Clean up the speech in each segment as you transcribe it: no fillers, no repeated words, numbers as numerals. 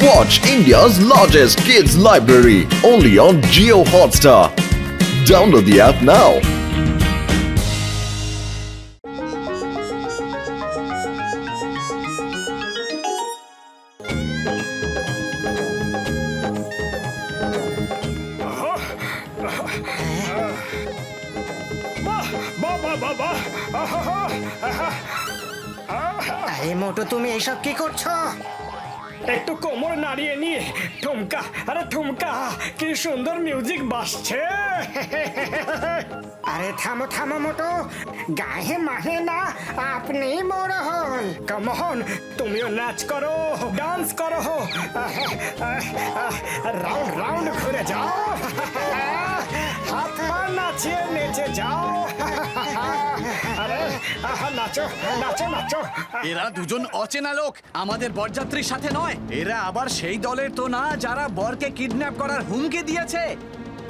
Watch India's largest kids library only on Jio Hotstar. Download the app now. আরে মোটু তুমি এইসব কি করছো? একটু কোমর নাড়িয়ে নিয়ে ঠুমকা, আরে ঠুমকা, কি সুন্দর মিউজিক বাজছে। আরে থামো থামো মোটু, গায়ে মাহে না, আপনি বড় হন। কামন, তুমিও নাচ করো, ডান্স করো, রাউন্ড রাউন্ড ঘুরে যাও, হাত পা নাচিয়ে নেচে যাও। আরে নাচো নাচো নাচো। এরা দুজন অচেনা লোক, আমাদের বরযাত্রীর সাথে নয়। এরা আবার সেই দলের তো না যারা বরকে কিডন্যাপ করার হুমকি দিয়েছে।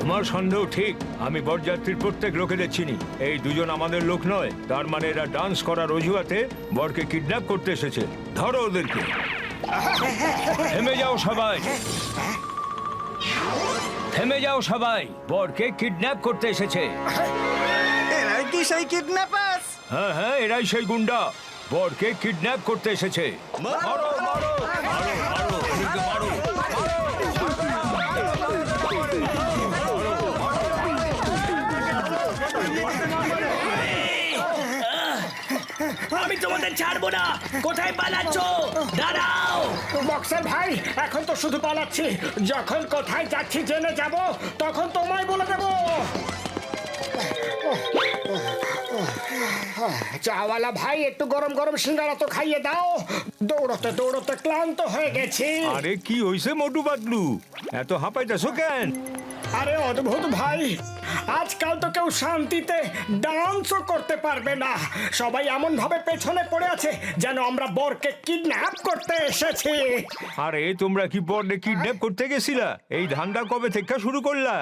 তোমার সন্দেহ ঠিক। আমি বরযাত্রীর প্রত্যেক লোকেদের চিনি। এই দুজন আমাদের লোক নয়। তার মানে এরা ডান্স করার অজুহাতে বরকে কিডন্যাপ করতে এসেছে। ধরো ওদেরকে। থেমে যাও সবাই, থেমে যাও সবাই। বরকে কিডন্যাপ করতে এসেছে। এরাই কি সেই কিডন্যাপার? হ্যাঁ হ্যাঁ, এরাই সেই গুন্ডা। বরকে কিডন্যাপ করতে এসেছে। মারো মারো মারো মারো, ওদেরকে মারো। আমি তোমাদের ছাড়বো না। কোথায় পালাচ্ছো? দাঁড়াও। বক্সার ভাই, এখন তো শুধু পালাচ্ছি। যখন কোথায় যাচ্ছি জেনে যাব, তখন তোমায় বলে দেব। চাওয়ালা ভাই, একটু গরম গরম সিঙ্গারা তো খাইয়ে দাও। দৌড়তে দৌড়তে ক্লান্ত হয়ে গেছি। আরে কি হইছে মোটু পাতলু, এত হাঁপাইতেছো কেন? আরে অদ্ভুত ভাই, আজকাল তো কেউ শান্তিতে ডান্সও করতে পারবে না। সবাই এমন ভাবে পেছনে পড়ে আছে যেন আমরা বরকে কিডন্যাপ করতে এসেছি। আরে তোমরা কি বরকে কিডন্যাপ করতে গেছিলা? এই ধান্দা কবে থেকে শুরু করলা?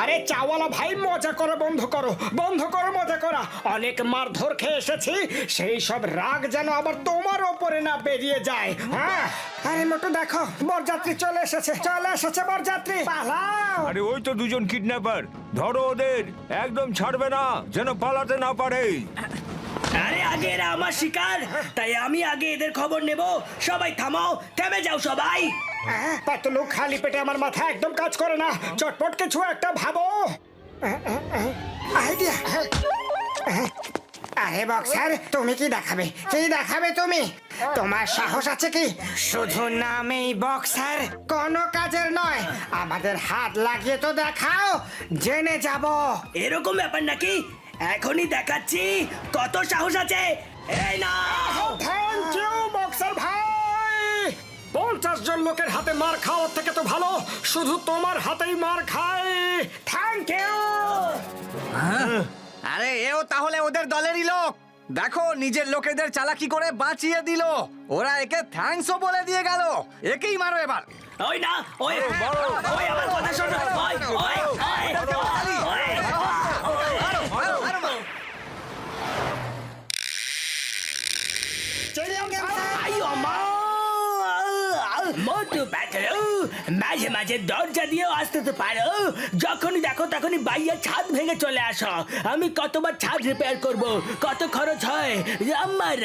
আরে চাওয়ালা ভাই, মজা করো, বন্ধ করো, বন্ধ করো মজা করা। অনেক মারধর খেয়ে এসেছি, সেই সব রাগ যেন আবার তোমার ওপরে না বেরিয়ে যায়। হ্যাঁ, আরে মোটু দেখো, বরযাত্রী চলে এসেছে, চলে এসেছে বরযাত্রী, পালাও। আরে ওই তো দুজন কিডন্যাপার। ধরো ওদের, একদম ছাড়বে না যেন পালাতে না পারে। আরে আগে এরা আমার শিকার, তাই আমি আগে এদের খবর নেব। সবাই থামাও, থেমে যাও সবাই। পাতলু, খালি পেটে আমার মাথা একদম কাজ করে না। চটপট কিছু একটা ভাবো। আইডিয়া। আরে বক্সার, তুমি কি দেখাবে? কি দেখাবে তুমি? তোমার সাহস আছে কি? শুধু নামেই বক্সার, কোনো কাজের নয়। আমাদের হাত লাগিয়ে তো দেখাও, জেনে যাব। এরকম ব্যাপার নাকি? এখনই দেখাচ্ছি কত সাহস আছে। এই না, থ্যাংক ইউ বক্সার ভাই। 50 জন লোকের হাতে মার খাওয়ার থেকে তো ভালো শুধু তোমার হাতেই মার খাই। Thank you. আরে এও তাহলে ওদের দলেরই লোক। দেখো, নিজের লোকেদের চালাকি করে বাঁচিয়ে দিল। ওরা একে থ্যাঙ্কসও বলে দিয়ে গেল। একেই মারো এবার। ওই না, ওই ওই আমার কথা শোনো। ওই ওই ওই মোটু পাতলু, মাঝে মাঝে দরজা দিয়েও আসতে তো পারো। যখনই দেখো তখনই বাইরের ছাদ ভেঙে চলে আসো। আমি কতবার ছাদ রিপেয়ার করব, কত খরচ হয় আমার।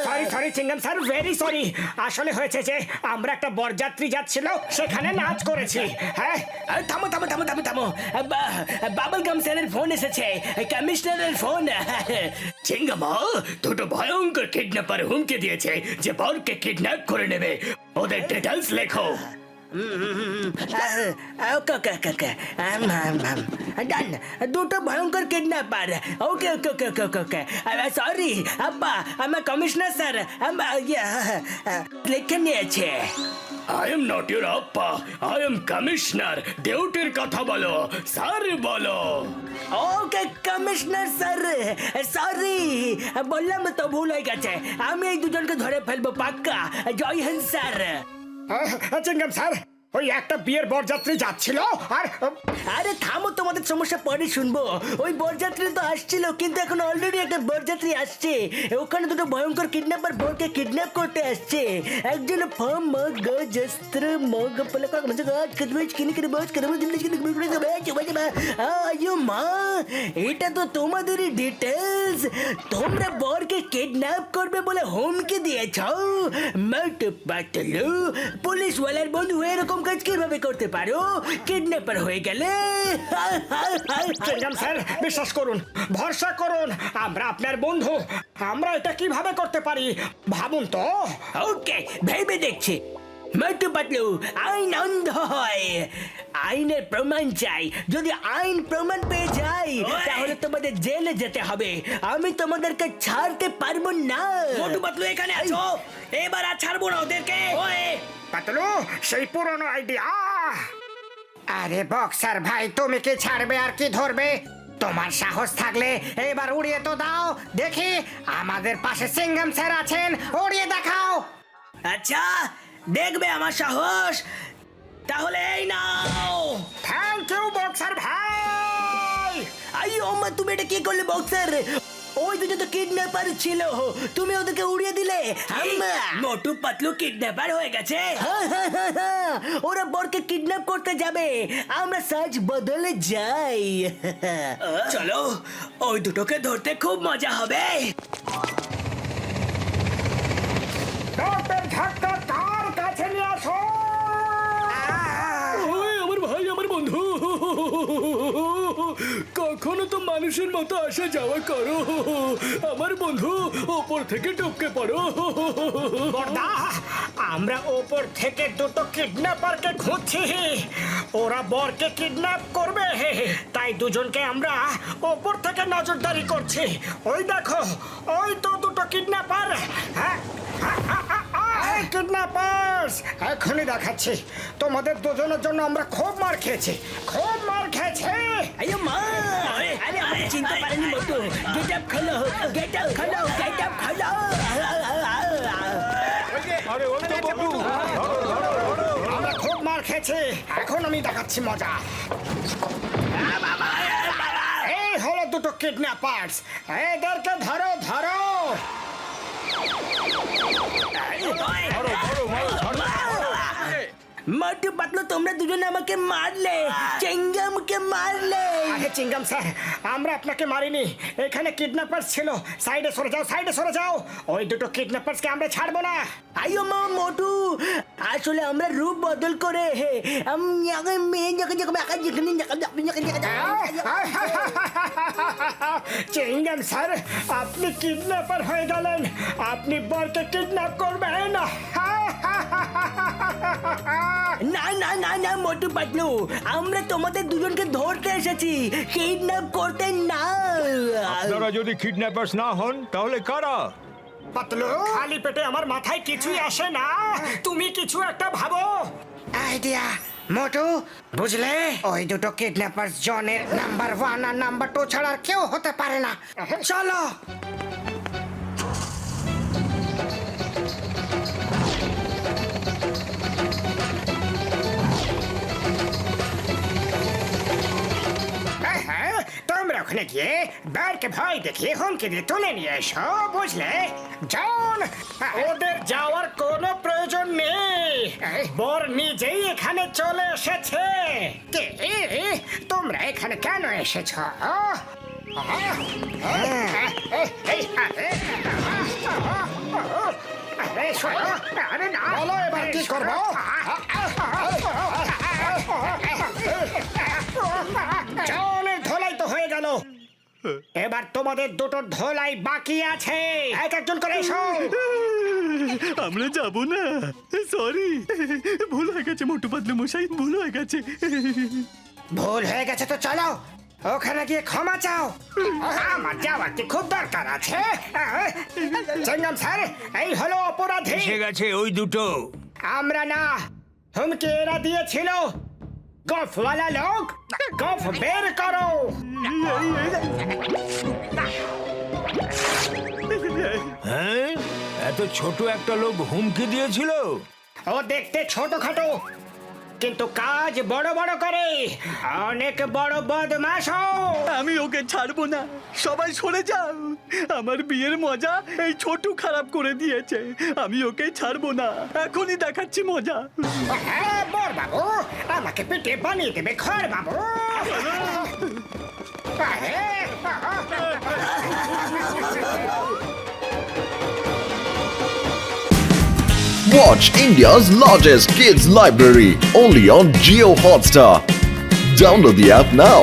Sorry sorry Chingam sir, very sorry. আসলে হয়েছে যে আমরা একটা বরযাত্রী যাচ্ছিল, সেখানে নাচ করেছি। হ্যাঁ, থামো থামো থামো থামো থামো। বাবল গাম স্যারের ফোন এসেছে, কমিশনারের ফোন। চিঙ্গম, দুটো ভয়ঙ্কর কিডন্যাপার হুমকি দিয়েছে যে বরকে কিডন্যাপ করে নেবে। ওদের ডিটেলস লেখো। দুটো ভয়ঙ্কর কিডন্যাপার। ওকে ওকে ওকে ওকে ওকে। সরি আব্বা, আমার কমিশনার স্যার লিখে নিয়েছে। I am not your appa. I am commissioner. ডিউটির কথা বলো, স্যার বলো। ওকে কমিশনার স্যার, সরি বললাম তো, ভুল হয়ে গেছে। আমি এই দুজনকে ধরে ফেলবো পাক্কা। জয় হিন্দ স্যার। চিঙ্গম স্যার, ওই একটা বিয়ের বরযাত্রী যাচ্ছিল আর আরে থামো, তোমাদের সমস্যা পরে শুনবো। ওই বরযাত্রী তো আসছিল, কিন্তু এখন অলরেডি একটা বরযাত্রী আসছে। ওখানে দুটো ভয়ঙ্কর কিডন্যাপার বরকে কিডন্যাপ করতে আসছে। একজন ফর্ম মগ জস্ত্র মগ পলক মজ গাজ কদবেজ কিনি কিনি বজ করব দিন কিনি বিগড়ে যাবে চুবাই মা। আয়ো মা, এটা তো তোমাদেরই ডিটেলস। তোমরা বরকে কিডন্যাপ করবে বলে হুমকি দিয়েছো। মট পাতলু, পুলিশ ওয়ালার বন্ধু হয়ে এরকম কাজ কিভাবে করতে পারো? কিডন্যাপার হয়ে গেলে চিংগাম স্যার, বিশ্বাস করুন, ভরসা করুন, আমরা আপনার বন্ধু। আমরা এটা কিভাবে করতে পারি ভাবুন তো। ওকে, ভেবে দেখছি। মোটু পাতলু, আইন অন্ধ হয়, আইনের প্রমাণ চাই। যদি আইন প্রমাণ পেয়ে যাই তাহলে তোমাদের জেলে যেতে হবে। আমি তোমাদেরকে ছাড়তে পারবো না। মোটু পাতলু এখানে আছো, এবার আর ছাড়বো না ওদেরকে। পাতলু, সেই পুরনো আইডিয়া। আরে বক্সার ভাই, তুমি কি ছাড়বে আর কি ধরবে? তোমার সাহস থাকলে এবার উড়িয়ে তো দাও দেখি। আমাদের পাশে সিঙ্গাম স্যার আছেন, উড়িয়ে দেখাও। আচ্ছা, দেখবে আমার সাহস? তাহলে এই নাও। থ্যাংক ইউ বক্সার ভাই। আই ওমা, তুমি এটা কি করলে বক্সার? ওই দুটো তো কিডন্যাপার ছিল, তুমি ওদেরকে উড়িয়ে দিলে। মোটু পাতলু কিডন্যাপার হয়ে গেছে। ওরা বরকে কিডন্যাপ করতে যাবে, আমরা সাজ বদলে যাই। চলো, ওই দুটোকে ধরতে খুব মজা হবে। ডক্টর ঝটকা কার কাছে নিয়ে আসো। ওই আমার ভাই, আমার বন্ধু, কখনো তো মানুষের মতো আসা যাওয়া করো। আমার বন্ধু, ওপর থেকে টপকে পড়ো। বড়দা, আমরা ওপর থেকে দুটো কিডন্যাপারকে খুঁজছি। ওরা বরকে কিডন্যাপ করবে, তাই দুজনকে আমরা ওপর থেকে নজরদারি করছি। ওই দেখো, ওই তো দুটো কিডন্যাপার। কিডন্যাপার্স, এখনই দেখাচ্ছি। তোমাদের দুজনের জন্য আমরা খুব মার খেয়েছি, খুব মার খেয়েছি। আরে মা, আরে আরে চিনতে পারেনি মোটু। গেট আপ খোলো, গেট আপ খোলো, গেট আপ খোলো। আরে ওই তো বাবু, ধরো ধরো ধরো। আমরা খুব মার খেয়েছি, এখন আমি দেখাচ্ছি মজা। এই হলো দুটো কিডন্যাপার্স, এদেরকে ধরো ধরো। ধরো ধরো মারো, ধরো। মোটু পাতলু, তোমরা দুজনে আমাকে মারলে, চেঙ্গামকে মারলে। আরে চিঙ্গাম স্যার, আমরা আপনাকে মারিনি। এখানে কিডন্যাপার্স ছিল। সাইডে সরে যাও, সাইডে সরে যাও। ওই দুটো কিডন্যাপার্সকে আমরা ছাড়বো না। আইও মা মোটু, আসলে আমরা রূপ বদল করে চিঙ্গাম স্যার, আপনি কিডন্যাপার হয়ে গেলেন। আপনি বরকে কিডন্যাপ করবেন না। না না না না মোটু পাতলু, আমরা তোমাদের দুজনকে ধরতে এসেছি, কিডন্যাপ করতে না। আপনারা যদি কিডন্যাপার্স না হন তাহলে কারা? পাতলু, খালি পেটে আমার মাথায় কিছুই আসে না। তুমি কিছু একটা ভাবো। আইডিয়া মোটু, বুঝলে? ওই দুটো কিডন্যাপার্স জনের নাম্বার 1 আর নাম্বার 2 ছাড়া আর কেউ হতে পারে না। চলো। হ্যাঁ, তোমরা ওখানে গিয়ে বেরকে ভয় দেখিয়ে হুমকি দিয়ে তুলে নিয়ে এসো, বুঝলে? জন, ওদের যাওয়ার কোনো প্রয়োজন নেই। বর নিজেই এখানে চলে এসেছে। কে, তোমরা এখানে কেন এসেছ? আরে শোনো, আরে না, বলো এবার কি করবো? জনের ধোলাই তো হয়ে গেল, এবার তোমাদের দুটো ধোলাই বাকি আছে। এক একজন করে এসো। আমরা যাব না, সরি, ভুল হয়ে গেছে মোটু পাতলু মশাই, ভুল হয়ে গেছে। ভুল হয়ে গেছে তো চলো ওখানে গিয়ে ক্ষমা চাও। আমার যাওয়ার কি খুব দরকার আছে? চেঙ্গাম স্যার, এই হলো অপরাধী। এসে গেছে ওই দুটো। আমরা না, হুমকি এরা দিয়েছিল। গফওয়ালা লোক, গফ বের করো। হ্যাঁ, এত ছোট একটা লোক হুমকি দিয়েছিল? ও দেখতে ছোটখাটো, কিন্তু কাজ বড় বড় করে, অনেক বড় বদমাশও। আমি ওকে ছাড়বো না, সবাই সরে যাও। আমার বিয়ের মজা এই ছোটু খারাপ করে দিয়েছে। আমি ওকে ছাড়বো না, এখনই দেখাচ্ছি মজা। হ্যাঁ বর বাবু, আমাকে পেটে বানিয়ে দেবে খড় বাবু। Watch India's largest kids library only on Geo Hotstar. Download the app now.